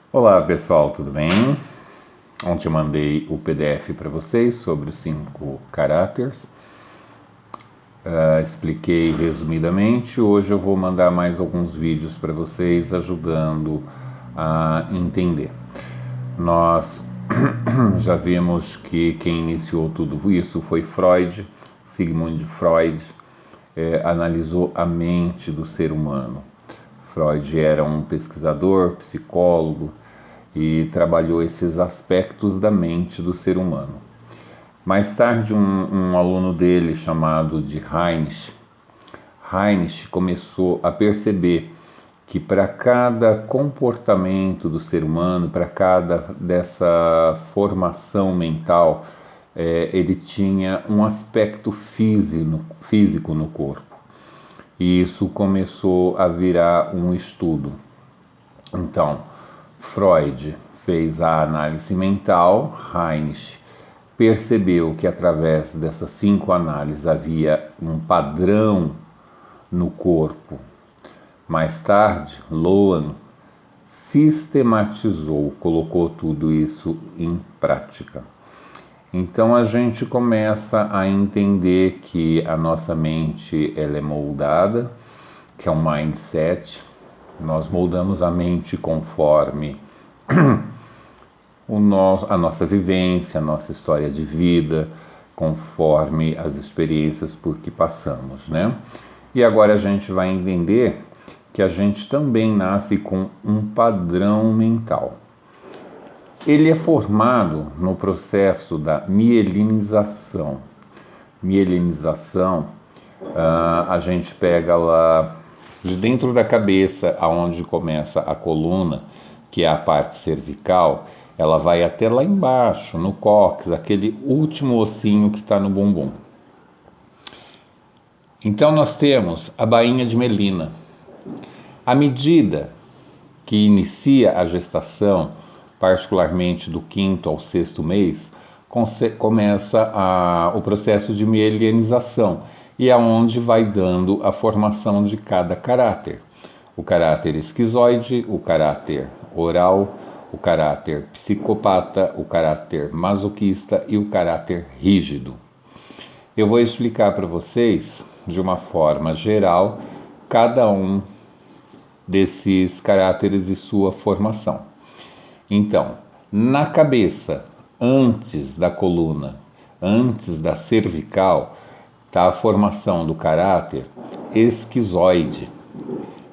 Olá pessoal, tudo bem? Ontem eu mandei o PDF para vocês sobre os 5 caráteres. Expliquei resumidamente. Hoje eu vou mandar mais alguns vídeos para vocês ajudando a entender. Nós já vimos que quem iniciou tudo isso foi Freud. Sigmund Freud analisou a mente do ser humano. Freud era um pesquisador, psicólogo e trabalhou esses aspectos da mente do ser humano. Mais tarde, um aluno dele, chamado de Heinrich começou a perceber que para cada comportamento do ser humano, para cada dessa formação mental, ele tinha um aspecto físico no corpo. E isso começou a virar um estudo. Então, Freud fez a análise mental, Heinrich percebeu que através dessas 5 análises havia um padrão no corpo. Mais tarde, Lowen sistematizou, colocou tudo isso em prática. Então a gente começa a entender que a nossa mente ela é moldada, que é um mindset. Nós moldamos a mente conforme a nossa vivência, a nossa história de vida, conforme as experiências por que passamos, né? E agora a gente vai entender que a gente também nasce com um padrão mental. Ele é formado no processo da mielinização. Mielinização, a gente pega lá de dentro da cabeça, aonde começa a coluna, que é a parte cervical, ela vai até lá embaixo, no cóccix, aquele último ossinho que está no bumbum. Então nós temos a bainha de melina. À medida que inicia a gestação, particularmente do 5º ao 6º mês, começa o processo de mielinização e é onde vai dando a formação de cada caráter. O caráter esquizoide, o caráter oral, o caráter psicopata, o caráter masoquista e o caráter rígido. Eu vou explicar para vocês, de uma forma geral, cada um desses caráteres e sua formação. Então, na cabeça, antes da coluna, antes da cervical, está a formação do caráter esquizoide.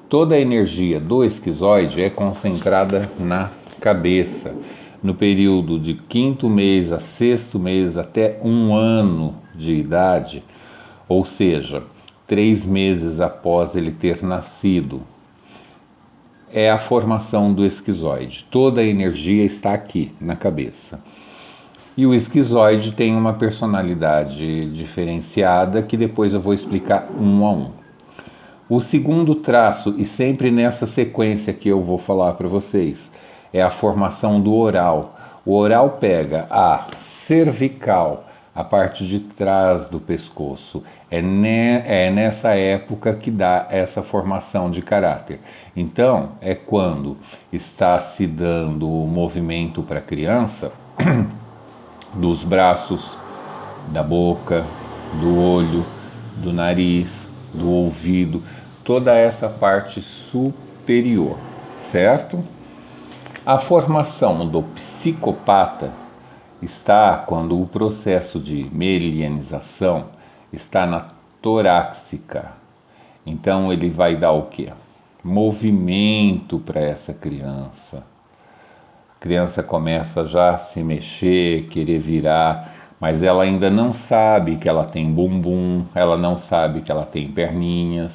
Toda a energia do esquizoide é concentrada na cabeça, no período de 5º mês a 6º mês até 1 ano de idade, ou seja, 3 meses após ele ter nascido. É a formação do esquizoide. Toda a energia está aqui, na cabeça. E o esquizoide tem uma personalidade diferenciada que depois eu vou explicar um a um. O segundo traço, e sempre nessa sequência que eu vou falar para vocês, é a formação do oral. O oral pega a cervical, a parte de trás do pescoço. É nessa época que dá essa formação de caráter. Então, é quando está se dando o movimento para a criança, dos braços, da boca, do olho, do nariz, do ouvido, toda essa parte superior, certo? A formação do psicopata está quando o processo de mielinização está na torácica. Então ele vai dar o quê? Movimento para essa criança. A criança começa já a se mexer, querer virar, mas ela ainda não sabe que ela tem bumbum, ela não sabe que ela tem perninhas.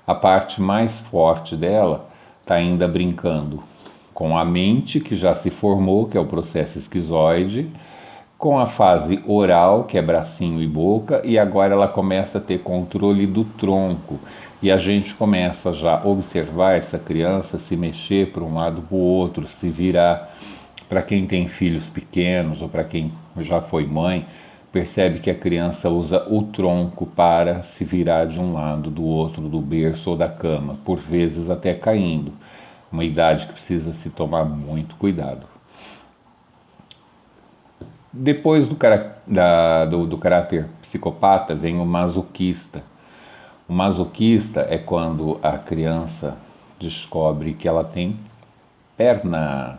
A parte mais forte dela está ainda brincando com a mente que já se formou, que é o processo esquizoide, com a fase oral, que é bracinho e boca, e agora ela começa a ter controle do tronco. E a gente começa já a observar essa criança se mexer para um lado para o outro, se virar. Para quem tem filhos pequenos ou para quem já foi mãe, percebe que a criança usa o tronco para se virar de um lado, do outro, do berço ou da cama, por vezes até caindo. uma idade que precisa se tomar muito cuidado. Depois do caráter psicopata vem o masoquista. O masoquista é quando a criança descobre que ela tem pernas.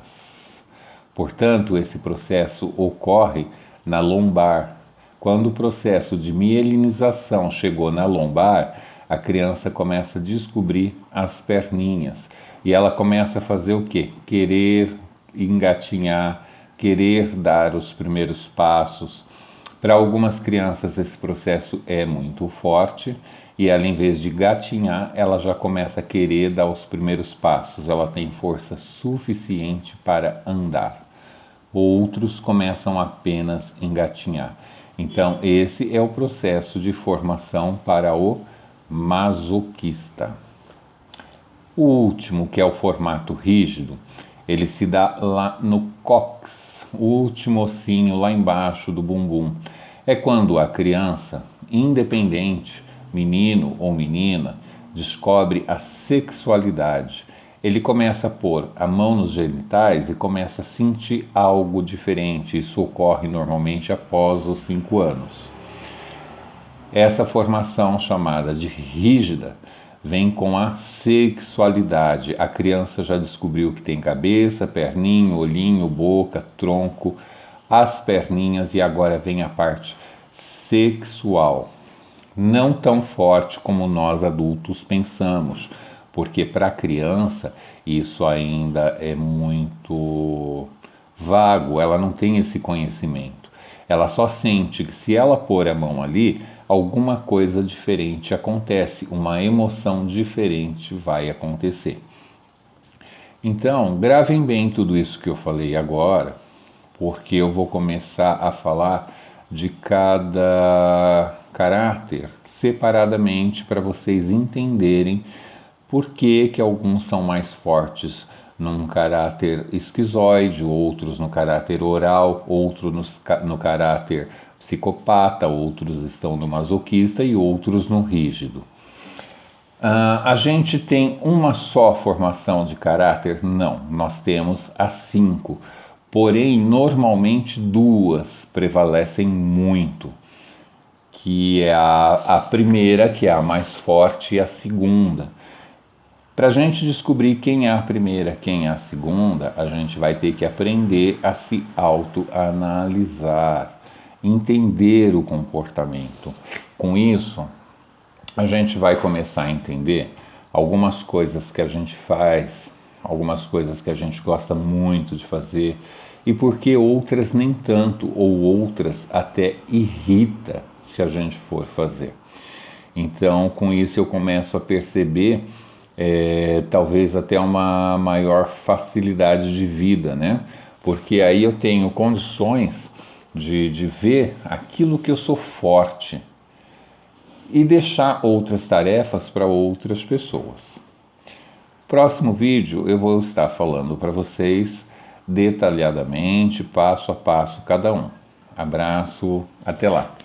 Portanto, esse processo ocorre na lombar. Quando o processo de mielinização chegou na lombar, a criança começa a descobrir as perninhas. E ela começa a fazer o quê? Querer engatinhar, querer dar os primeiros passos. Para algumas crianças esse processo é muito forte e ela, em vez de gatinhar, ela já começa a querer dar os primeiros passos. Ela tem força suficiente para andar. Outros começam apenas a engatinhar. Então, esse é o processo de formação para o masoquista. O último, que é o formato rígido, ele se dá lá no cóccix, o último ossinho lá embaixo do bumbum. É quando a criança, independente, menino ou menina, descobre a sexualidade. Ele começa a pôr a mão nos genitais e começa a sentir algo diferente. Isso ocorre normalmente após os 5 anos. Essa formação, chamada de rígida, vem com a sexualidade. A criança já descobriu que tem cabeça, perninha, olhinho, boca, tronco, as perninhas, e agora vem a parte sexual. Não tão forte como nós adultos pensamos, porque para a criança isso ainda é muito vago, ela não tem esse conhecimento. Ela só sente que se ela pôr a mão ali, alguma coisa diferente acontece, uma emoção diferente vai acontecer. Então, gravem bem tudo isso que eu falei agora, porque eu vou começar a falar de cada caráter separadamente para vocês entenderem por que alguns são mais fortes num caráter esquizoide, outros no caráter oral, outros no caráter psicopata, outros estão no masoquista e outros no rígido. A gente tem uma só formação de caráter? Não, nós temos as 5. Porém, normalmente 2 prevalecem muito, que é a primeira, que é a mais forte, e a segunda. Para a gente descobrir quem é a primeira, quem é a segunda, a gente vai ter que aprender a se autoanalisar, entender o comportamento. Com isso, a gente vai começar a entender algumas coisas que a gente faz, algumas coisas que a gente gosta muito de fazer, e por que outras nem tanto, ou outras até irrita se a gente for fazer. Então, com isso eu começo a perceber talvez até uma maior facilidade de vida, né? Porque aí eu tenho condições de ver aquilo que eu sou forte e deixar outras tarefas para outras pessoas. Próximo vídeo eu vou estar falando para vocês detalhadamente, passo a passo, cada um. Abraço, até lá!